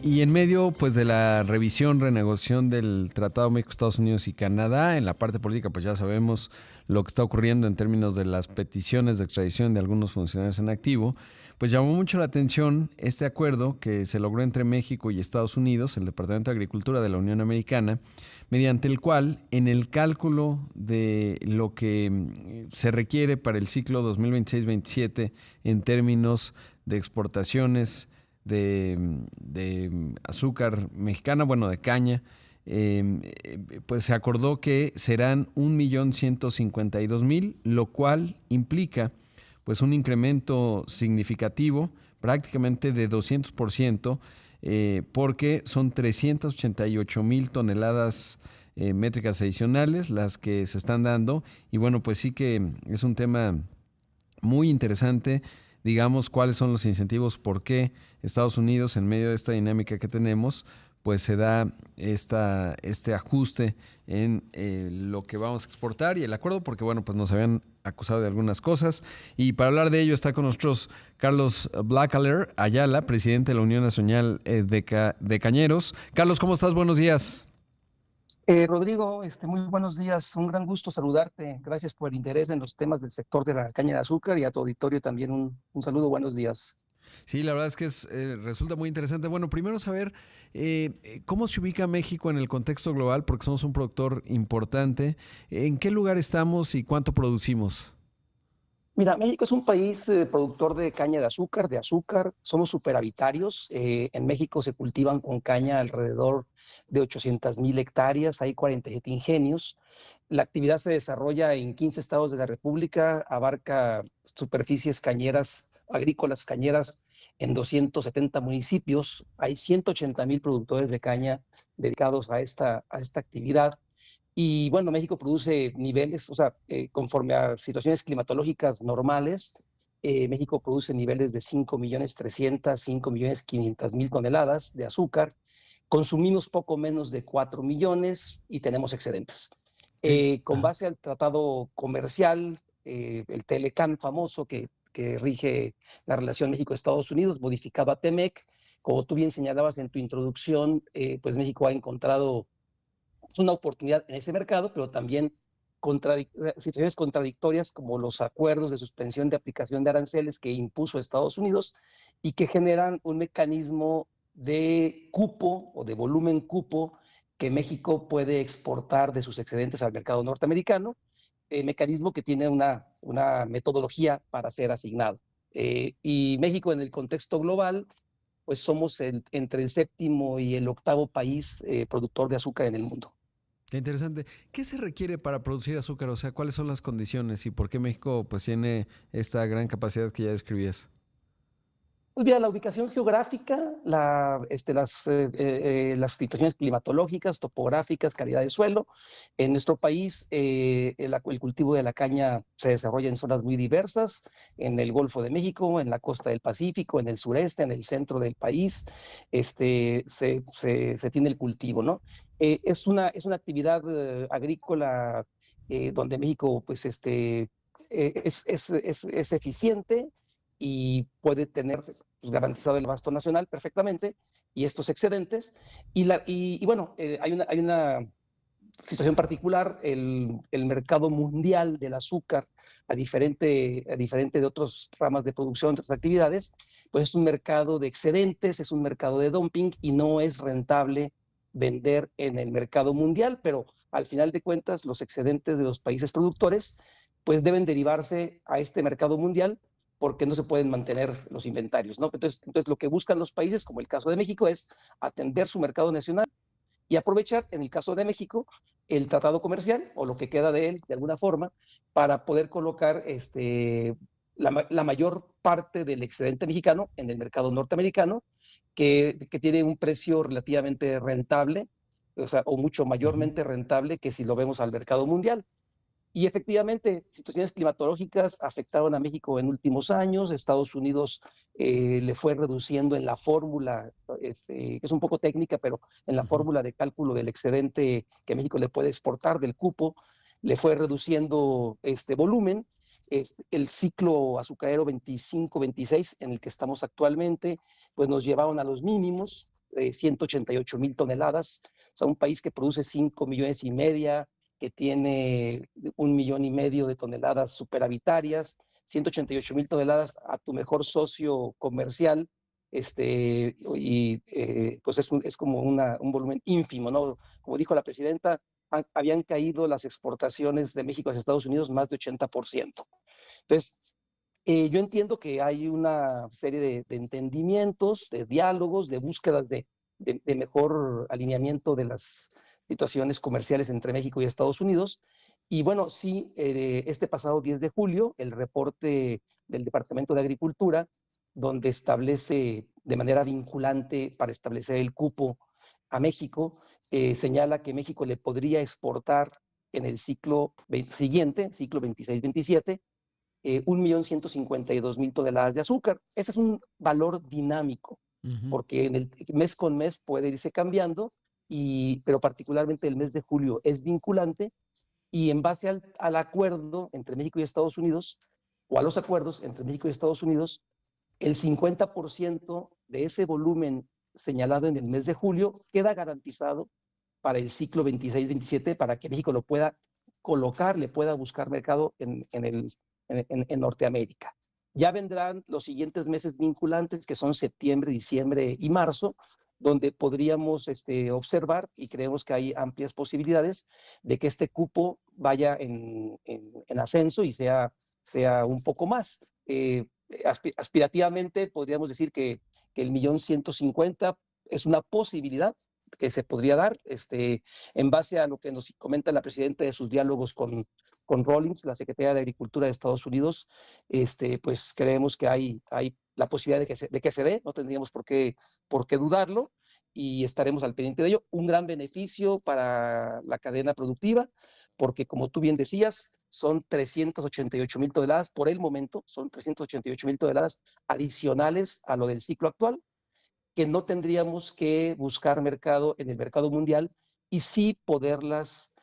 Y en medio, pues, de la revisión, renegociación del Tratado México, Estados Unidos y Canadá, en la parte política, pues ya sabemos lo que está ocurriendo en términos de las peticiones de extradición de algunos funcionarios en activo, pues llamó mucho la atención este acuerdo que se logró entre México y Estados Unidos, el Departamento de Agricultura de la Unión Americana, mediante el cual, en el cálculo de lo que se requiere para el ciclo 2026-27 en términos de exportaciones, de azúcar mexicana, bueno, de caña, pues se acordó que serán 1.152.000, lo cual implica pues un incremento significativo, prácticamente de 200%, porque son 388.000 toneladas métricas adicionales las que se están dando, y bueno, pues sí que es un tema muy interesante, digamos, cuáles son los incentivos, por qué Estados Unidos, en medio de esta dinámica que tenemos, pues se da este ajuste en lo que vamos a exportar y el acuerdo, porque bueno, pues nos habían acusado de algunas cosas. Y para hablar de ello está con nosotros Carlos Blackaller Ayala, presidente de la Unión Nacional de Cañeros. Carlos, ¿cómo estás? Buenos días. Rodrigo, muy buenos días. Un gran gusto saludarte. Gracias por el interés en los temas del sector de la caña de azúcar y a tu auditorio también un saludo. Buenos días. Sí, la verdad es que resulta muy interesante. Bueno, primero saber cómo se ubica México en el contexto global, porque somos un productor importante. ¿En qué lugar estamos y cuánto producimos? Mira, México es un país productor de caña de azúcar, Somos superavitarios. En México se cultivan con caña alrededor de 800,000 hectáreas. Hay 47 ingenios. La actividad se desarrolla en 15 estados de la República, abarca superficies cañeras, agrícolas cañeras en 270 municipios. Hay 180,000 productores de caña dedicados a esta actividad. Y bueno, México produce niveles, o sea, conforme a situaciones climatológicas normales, México produce niveles de 5.300.000, 5.500.000 toneladas de azúcar. Consumimos poco menos de 4 millones y tenemos excedentes. Con Ajá. base al tratado comercial, el Telecán famoso que rige la relación México-Estados Unidos, modificado a TEMEC, como tú bien señalabas en tu introducción, pues México ha encontrado una oportunidad en ese mercado, pero también situaciones contradictorias como los acuerdos de suspensión de aplicación de aranceles que impuso Estados Unidos y que generan un mecanismo de cupo o de volumen cupo que México puede exportar de sus excedentes al mercado norteamericano, mecanismo que tiene una metodología para ser asignado. Y México en el contexto global, pues somos entre el séptimo y el octavo país productor de azúcar en el mundo. Qué interesante. ¿Qué se requiere para producir azúcar? O sea, ¿cuáles son las condiciones y por qué México pues tiene esta gran capacidad que ya describías? Pues mira, la ubicación geográfica, las situaciones climatológicas, topográficas, calidad de suelo. En nuestro país, el cultivo de la caña se desarrolla en zonas muy diversas, en el Golfo de México, en la costa del Pacífico, en el sureste, en el centro del país, se tiene el cultivo, ¿no? Es una actividad agrícola donde México, pues, es eficiente y puede tener pues, garantizado el abasto nacional perfectamente y estos excedentes. Y bueno, hay una situación particular, el mercado mundial del azúcar, a diferente de otras ramas de producción, de otras actividades, pues es un mercado de excedentes, es un mercado de dumping y no es rentable vender en el mercado mundial, pero al final de cuentas los excedentes de los países productores pues deben derivarse a este mercado mundial porque no se pueden mantener los inventarios, ¿no? Entonces lo que buscan los países, como el caso de México, es atender su mercado nacional y aprovechar, en el caso de México, el tratado comercial o lo que queda de él, de alguna forma, para poder colocar la mayor parte del excedente mexicano en el mercado norteamericano, que tiene un precio relativamente rentable, o sea, o mucho Ujú. mayormente rentable que si lo vemos al mercado mundial. Y efectivamente, situaciones climatológicas afectaron a México en últimos años. Estados Unidos le fue reduciendo en la fórmula, que es un poco técnica, pero en la Ujú. fórmula de cálculo del excedente que México le puede exportar del cupo, le fue reduciendo este volumen. El ciclo azucarero 25-26 en el que estamos actualmente, pues nos llevaron a los mínimos. 188,000 toneladas, o sea, un país que produce 5,5 millones, que tiene 1,5 millones de toneladas superavitarias, 188,000 toneladas a tu mejor socio comercial, pues es como un volumen ínfimo, ¿no? Como dijo la presidenta, habían caído las exportaciones de México hacia Estados Unidos más de 80%. Entonces, yo entiendo que hay una serie de entendimientos, de diálogos, de búsquedas de mejor alineamiento de las situaciones comerciales entre México y Estados Unidos. Y bueno, sí, este pasado 10 de julio, el reporte del Departamento de Agricultura, donde establece de manera vinculante para establecer el cupo a México, señala que México le podría exportar en el ciclo siguiente, ciclo 26-27, 1,152,000 toneladas de azúcar. Ese es un valor dinámico, porque en el mes con mes puede irse cambiando, pero particularmente el mes de julio es vinculante, y en base al acuerdo entre México y Estados Unidos, o a los acuerdos entre México y Estados Unidos, el 50% de ese volumen señalado en el mes de julio queda garantizado para el ciclo 26-27, para que México lo pueda colocar, le pueda buscar mercado en Norteamérica. Ya vendrán los siguientes meses vinculantes, que son septiembre, diciembre y marzo, donde podríamos observar, y creemos que hay amplias posibilidades de que este cupo vaya en ascenso y sea un poco más. Aspirativamente podríamos decir que el 1,150,000 es una posibilidad que se podría dar, en base a lo que nos comenta la presidenta de sus diálogos con Rawlings, la secretaria de Agricultura de Estados Unidos. Pues creemos que hay la posibilidad de que se dé, no tendríamos por qué dudarlo, y estaremos al pendiente de ello. Un gran beneficio para la cadena productiva, porque como tú bien decías, son 388,000 toneladas por el momento, son 388,000 toneladas adicionales a lo del ciclo actual, que no tendríamos que buscar mercado en el mercado mundial, y sí poderlas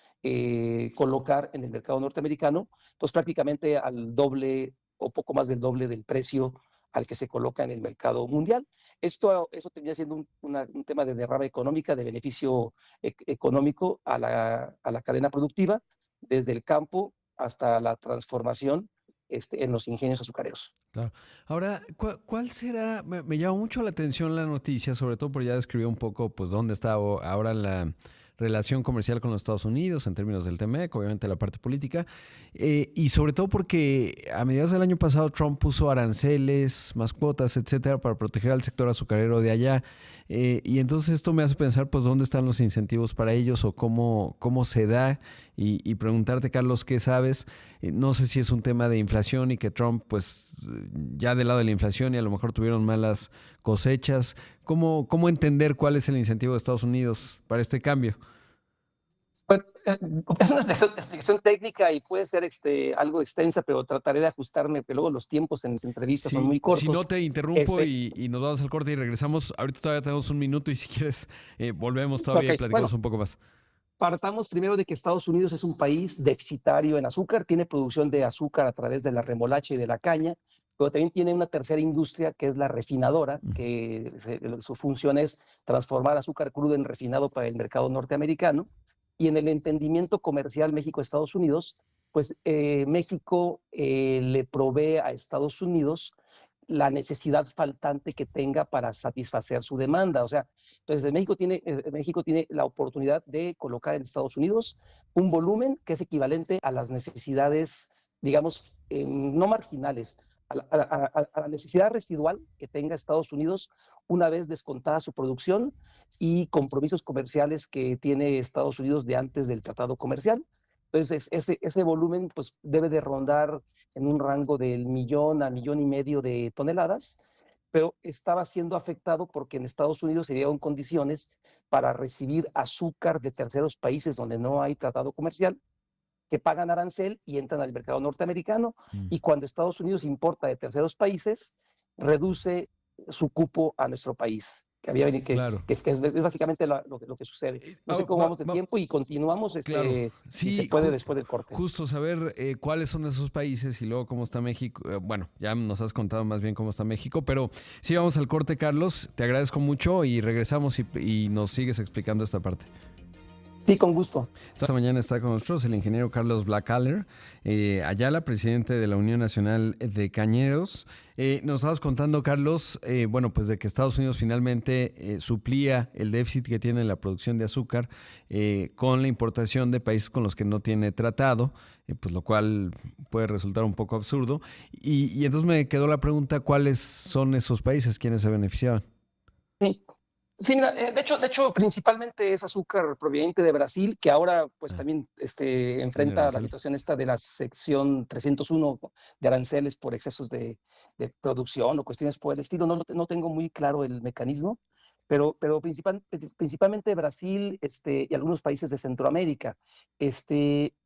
colocar en el mercado norteamericano, pues prácticamente al doble o poco más del doble del precio al que se coloca en el mercado mundial. Eso termina siendo un tema de derrama económica, de beneficio económico a la cadena productiva, desde el campo hasta la transformación en los ingenios azucareros. Claro. Ahora, ¿cuál será? Me llama mucho la atención la noticia, sobre todo porque ya describió un poco pues dónde está ahora la relación comercial con los Estados Unidos en términos del TEMEC, obviamente la parte política, y sobre todo porque a mediados del año pasado Trump puso aranceles, más cuotas, etcétera, para proteger al sector azucarero de allá, y entonces esto me hace pensar pues dónde están los incentivos para ellos o cómo se da, y preguntarte, Carlos, ¿qué sabes? No sé si es un tema de inflación y que Trump pues ya del lado de la inflación y a lo mejor tuvieron malas cosechas. ¿Cómo entender cuál es el incentivo de Estados Unidos para este cambio? Bueno, es una explicación técnica y puede ser algo extensa, pero trataré de ajustarme, pero luego los tiempos en las entrevistas son Sí, muy si no cortos. te interrumpo y nos vamos al corte y regresamos. Ahorita todavía tenemos un minuto y si quieres volvemos todavía y Okay, platicamos bueno, un poco más. partamos primero de que Estados Unidos es un país deficitario en azúcar, tiene producción de azúcar a través de la remolacha y de la caña, pero también tiene una tercera industria que es la refinadora, que su función es transformar azúcar crudo en refinado para el mercado norteamericano. Y en el entendimiento comercial México-Estados Unidos, pues México le provee a Estados Unidos la necesidad faltante que tenga para satisfacer su demanda. O sea, entonces México tiene la oportunidad de colocar en Estados Unidos un volumen que es equivalente a las necesidades, digamos, no marginales, a la necesidad residual que tenga Estados Unidos una vez descontada su producción y compromisos comerciales que tiene Estados Unidos de antes del tratado comercial. Entonces, ese volumen pues, debe de rondar en un rango del 1,000,000 a 1,5 millones de toneladas, pero estaba siendo afectado porque en Estados Unidos se dieron condiciones para recibir azúcar de terceros países donde no hay tratado comercial, que pagan arancel y entran al mercado norteamericano, y cuando Estados Unidos importa de terceros países, reduce su cupo a nuestro país. Claro. que es básicamente lo que sucede. No sé cómo vamos de tiempo y continuamos Claro, si se sí, puede después del corte. justo saber cuáles son esos países y luego cómo está México. Bueno, ya nos has contado más bien cómo está México, pero sí vamos al corte, Carlos. Te agradezco mucho y regresamos y nos sigues explicando esta parte. Sí, con gusto. Esta mañana está con nosotros el ingeniero Carlos Blackaller Ayala, presidente de la Unión Nacional de Cañeros. Nos estabas contando, Carlos, bueno, pues de que Estados Unidos finalmente suplía el déficit que tiene en la producción de azúcar con la importación de países con los que no tiene tratado, pues lo cual puede resultar un poco absurdo. Y entonces me quedó la pregunta, ¿cuáles son esos países? ¿Quiénes se beneficiaban? Sí. Sí, mira, de hecho, principalmente es azúcar proveniente de Brasil, que ahora pues Ah, también tiene enfrenta la arancel. situación esta de la sección 301 de aranceles por excesos de producción o cuestiones por el estilo. No tengo muy claro el mecanismo, pero principalmente Brasil y algunos países de Centroamérica.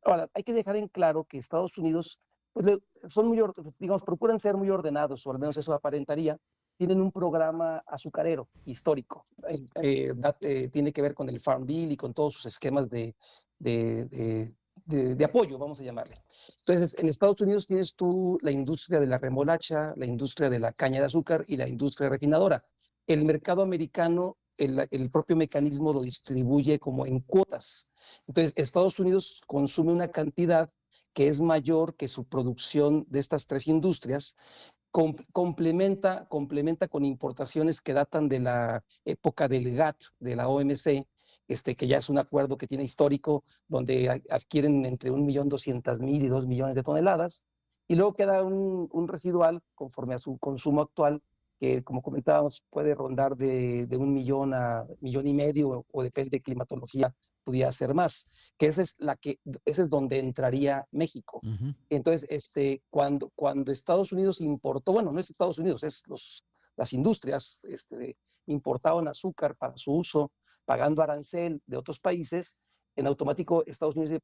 Ahora, hay que dejar en claro que Estados Unidos pues, son digamos, procuran ser muy ordenados, o al menos eso aparentaría. Tienen un programa azucarero histórico. Tiene que ver con el Farm Bill y con todos sus esquemas de, de apoyo, vamos a llamarle. Entonces, en Estados Unidos tienes tú la industria de la remolacha, la industria de la caña de azúcar y la industria refinadora. El mercado americano, el propio mecanismo lo distribuye como en cuotas. Entonces, Estados Unidos consume una cantidad que es mayor que su producción de estas tres industrias, complementa con importaciones que datan de la época del GATT, de la OMC, que ya es un acuerdo que tiene histórico, donde adquieren entre 1.200.000 y 2 millones de toneladas, y luego queda un residual conforme a su consumo actual, que como comentábamos puede rondar de 1 millón a 1,5 millones, o depende de climatología, pudiera ser más, que ese es donde entraría México. Ujú. Entonces, cuando Estados Unidos importó, bueno, no es Estados Unidos, las industrias importaban azúcar para su uso, pagando arancel de otros países, en automático Estados Unidos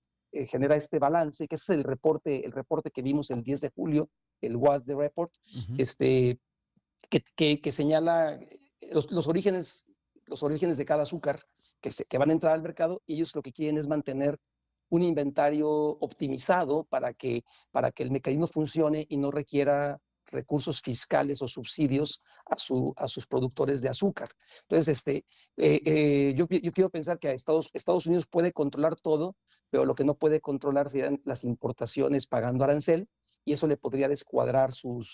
genera este balance, que es el reporte que vimos el 10 de julio, el WASDE Report, Ujú. este, que señala los orígenes de cada azúcar que van a entrar al mercado, y ellos lo que quieren es mantener un inventario optimizado para que el mecanismo funcione y no requiera recursos fiscales o subsidios a sus productores de azúcar. Entonces, yo quiero pensar que Estados Unidos puede controlar todo, pero lo que no puede controlar serían las importaciones pagando arancel, y eso le podría descuadrar su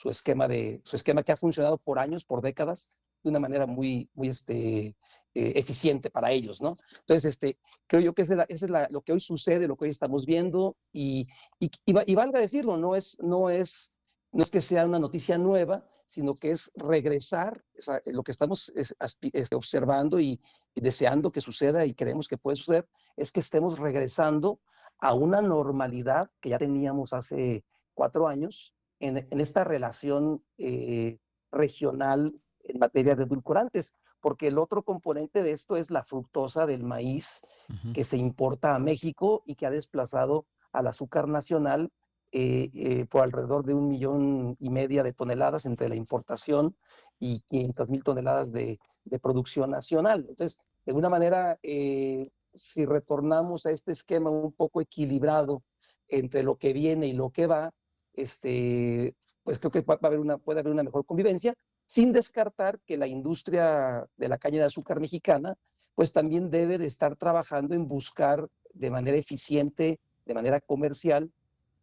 esquema que ha funcionado por años, por décadas, de una manera muy eficiente para ellos, ¿no? Entonces, creo yo que lo que hoy sucede, lo que hoy estamos viendo, y valga decirlo, no es que sea una noticia nueva, sino que es regresar, o sea, lo que estamos observando y deseando que suceda y creemos que puede suceder, es que estemos regresando a una normalidad que ya teníamos hace 4 años en esta relación regional en materia de edulcorantes, porque el otro componente de esto es la fructosa del maíz Ujú. que se importa a México y que ha desplazado al azúcar nacional por alrededor de 1,5 millones de toneladas entre la importación y 500,000 toneladas de producción nacional. Entonces, de alguna manera, si retornamos a este esquema un poco equilibrado entre lo que viene y lo que va, pues creo que puede haber una mejor convivencia, sin descartar que la industria de la caña de azúcar mexicana pues también debe de estar trabajando en buscar de manera eficiente, de manera comercial,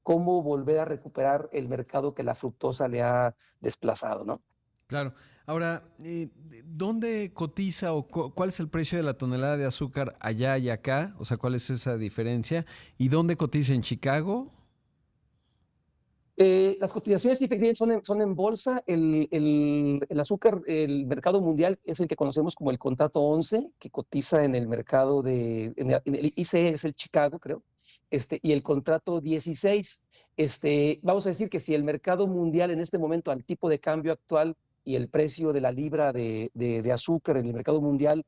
cómo volver a recuperar el mercado que la fructosa le ha desplazado, ¿no? Claro. Ahora, ¿dónde cotiza o cuál es el precio de la tonelada de azúcar allá y acá? O sea, ¿cuál es esa diferencia? ¿Y dónde cotiza en Chicago? Las cotizaciones efectivamente son en bolsa. El azúcar, el mercado mundial es el que conocemos como el contrato 11, que cotiza en el mercado en el ICE, es el Chicago, creo, y el contrato 16. Vamos a decir que si el mercado mundial en este momento, al tipo de cambio actual y el precio de la libra de azúcar en el mercado mundial,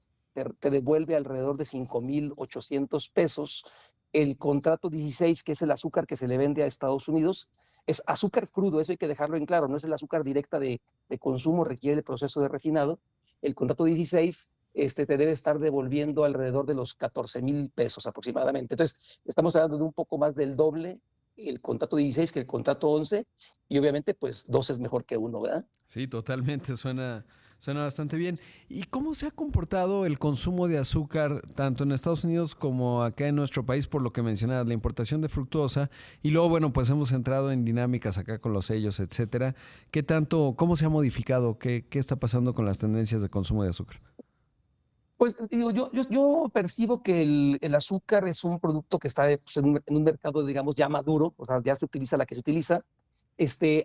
te devuelve alrededor de 5,800 pesos, el contrato 16, que es el azúcar que se le vende a Estados Unidos, es azúcar crudo, eso hay que dejarlo en claro, no es el azúcar directa de consumo, requiere el proceso de refinado, el contrato 16 te debe estar devolviendo alrededor de los 14,000 pesos aproximadamente. Entonces, estamos hablando de un poco más del doble el contrato 16 que el contrato 11, y obviamente, pues 2 es mejor que 1, ¿verdad? Sí, totalmente, suena bastante bien. ¿Y cómo se ha comportado el consumo de azúcar tanto en Estados Unidos como acá en nuestro país, por lo que mencionabas, la importación de fructuosa? Y luego, bueno, pues hemos entrado en dinámicas acá con los sellos, etcétera. ¿Qué tanto, cómo se ha modificado? ¿Qué está pasando con las tendencias de consumo de azúcar? Pues digo, yo percibo que el azúcar es un producto que está pues, en un mercado, digamos, ya maduro, o sea, ya se utiliza la que se utiliza.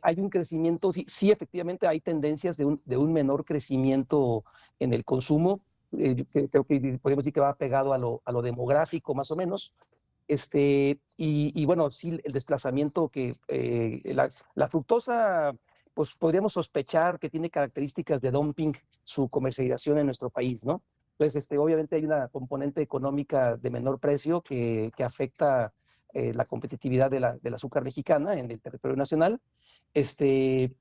Hay un crecimiento, sí, sí, efectivamente hay tendencias de un menor crecimiento en el consumo. Creo que podemos decir que va pegado a lo demográfico, más o menos. Y bueno, sí, el desplazamiento la fructosa, pues podríamos sospechar que tiene características de dumping su comercialización en nuestro país, ¿no? Entonces, obviamente hay una componente económica de menor precio que afecta la competitividad del azúcar mexicana en el territorio nacional. Este,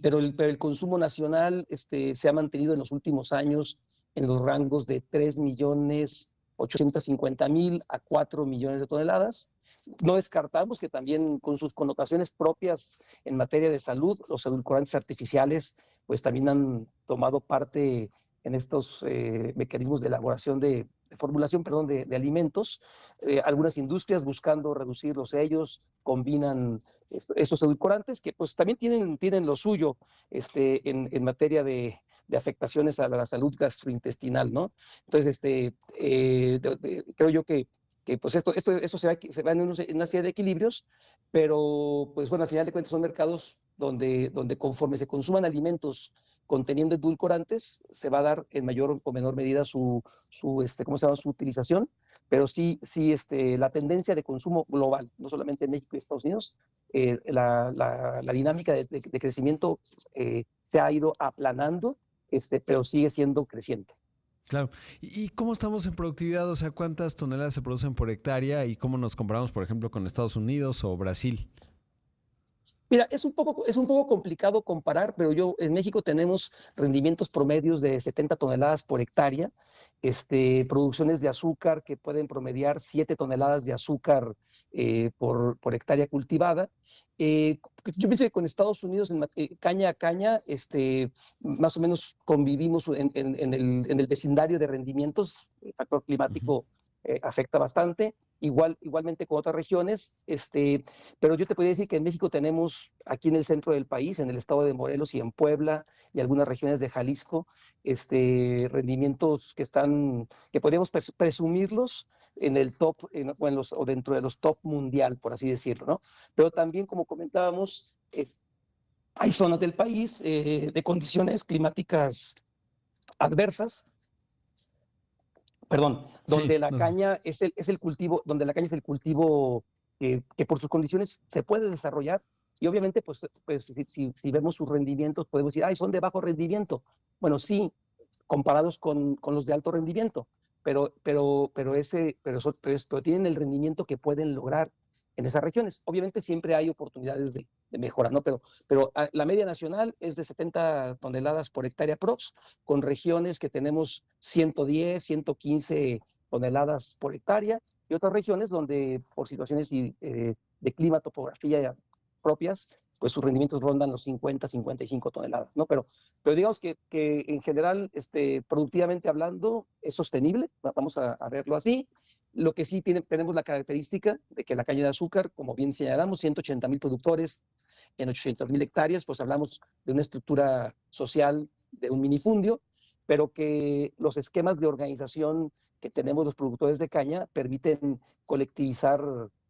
pero el consumo nacional se ha mantenido en los últimos años en los rangos de 3,850,000 a 4 millones de toneladas. No descartamos que también con sus connotaciones propias en materia de salud, los edulcorantes artificiales pues también han tomado parte en estos mecanismos de elaboración de formulación, perdón, de alimentos. Algunas industrias buscando reducir los sellos combinan esos edulcorantes que pues también tienen lo suyo en materia de afectaciones a la salud gastrointestinal, ¿no? Entonces, creo yo que pues esto se va en una serie de equilibrios, pero pues bueno, al final de cuentas son mercados donde conforme se consuman alimentos conteniendo edulcorantes, se va a dar en mayor o menor medida ¿cómo se llama? Su utilización, pero sí, la tendencia de consumo global, no solamente en México y Estados Unidos, la dinámica de crecimiento se ha ido aplanando, pero sigue siendo creciente. Claro. ¿Y cómo estamos en productividad? O sea, ¿cuántas toneladas se producen por hectárea y cómo nos comparamos, por ejemplo, con Estados Unidos o Brasil? Mira, es un poco complicado comparar, pero en México tenemos rendimientos promedios de 70 toneladas por hectárea, producciones de azúcar que pueden promediar 7 toneladas de azúcar por hectárea cultivada. Yo pienso que con Estados Unidos, caña a caña, más o menos convivimos en el vecindario de rendimientos. El factor Ujú. climático afecta bastante. Igualmente con otras regiones, pero yo te podría decir que en México tenemos aquí en el centro del país, en el estado de Morelos y en Puebla y algunas regiones de Jalisco, rendimientos que podríamos presumirlos en el top o dentro de los top mundial, por así decirlo, ¿no? Pero también, como comentábamos, hay zonas del país de condiciones climáticas adversas, perdón, Sí, donde la no, caña es el cultivo, donde la caña es el cultivo que por sus condiciones se puede desarrollar. Y obviamente, pues si vemos sus rendimientos, podemos decir, ay, son de bajo rendimiento. Bueno, sí, comparados con los de alto rendimiento, pero tienen el rendimiento que pueden lograr en esas regiones. Obviamente siempre hay oportunidades de mejora, ¿no? Pero la media nacional es de 70 toneladas por hectárea prox, con regiones que tenemos 110, 115 toneladas por hectárea, y otras regiones donde por situaciones de clima, topografía propias, pues sus rendimientos rondan los 50, 55 toneladas, ¿no? Pero digamos que en general, productivamente hablando, es sostenible, vamos a verlo así. Lo que sí tenemos la característica de que la caña de azúcar, como bien señalamos, 180,000 productores en 800,000 hectáreas, pues hablamos de una estructura social de un minifundio, pero que los esquemas de organización que tenemos los productores de caña permiten colectivizar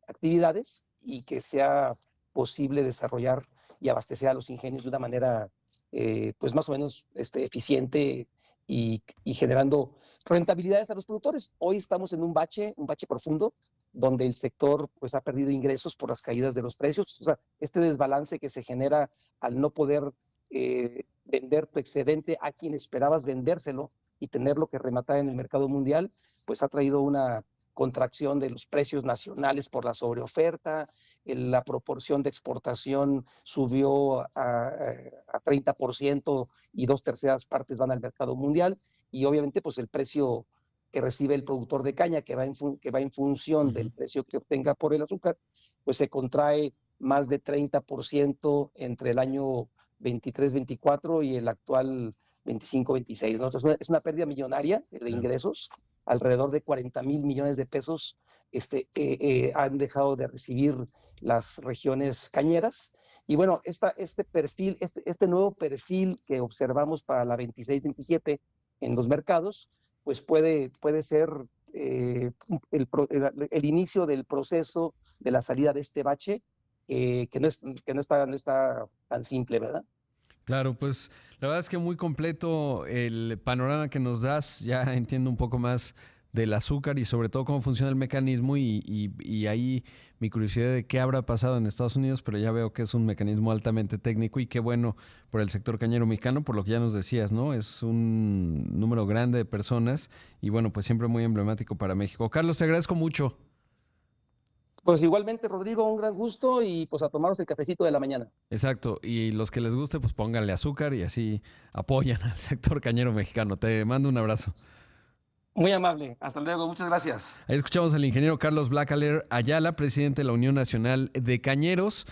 actividades y que sea posible desarrollar y abastecer a los ingenios de una manera pues más o menos eficiente y generando rentabilidades a los productores. Hoy estamos en un bache profundo, donde el sector pues ha perdido ingresos por las caídas de los precios. O sea, este desbalance que se genera al no poder vender tu excedente a quien esperabas vendérselo y tenerlo que rematar en el mercado mundial, pues ha traído una contracción de los precios nacionales por la sobreoferta, la proporción de exportación subió a 30% y 2/3 partes van al mercado mundial, y obviamente pues el precio que recibe el productor de caña, que va en función del precio que obtenga por el azúcar, pues se contrae más de 30% entre el año 23-24 y el actual 25-26, ¿no? Entonces es una pérdida millonaria de ingresos, alrededor de 40,000 millones de pesos han dejado de recibir las regiones cañeras. Y bueno, este nuevo perfil que observamos para la 26-27 en los mercados, pues puede ser el inicio del proceso de la salida de este bache, que no está tan simple, ¿verdad? Claro, pues la verdad es que muy completo el panorama que nos das. Ya entiendo un poco más del azúcar y sobre todo cómo funciona el mecanismo y ahí mi curiosidad de qué habrá pasado en Estados Unidos, pero ya veo que es un mecanismo altamente técnico y qué bueno por el sector cañero mexicano, por lo que ya nos decías, ¿no? Es un número grande de personas y bueno, pues siempre muy emblemático para México. Carlos, te agradezco mucho. Pues igualmente, Rodrigo, un gran gusto y pues a tomaros el cafecito de la mañana. Exacto, y los que les guste, pues pónganle azúcar y así apoyan al sector cañero mexicano. Te mando un abrazo. Muy amable. Hasta luego. Muchas gracias. Ahí escuchamos al ingeniero Carlos Blacaler Ayala, presidente de la Unión Nacional de Cañeros.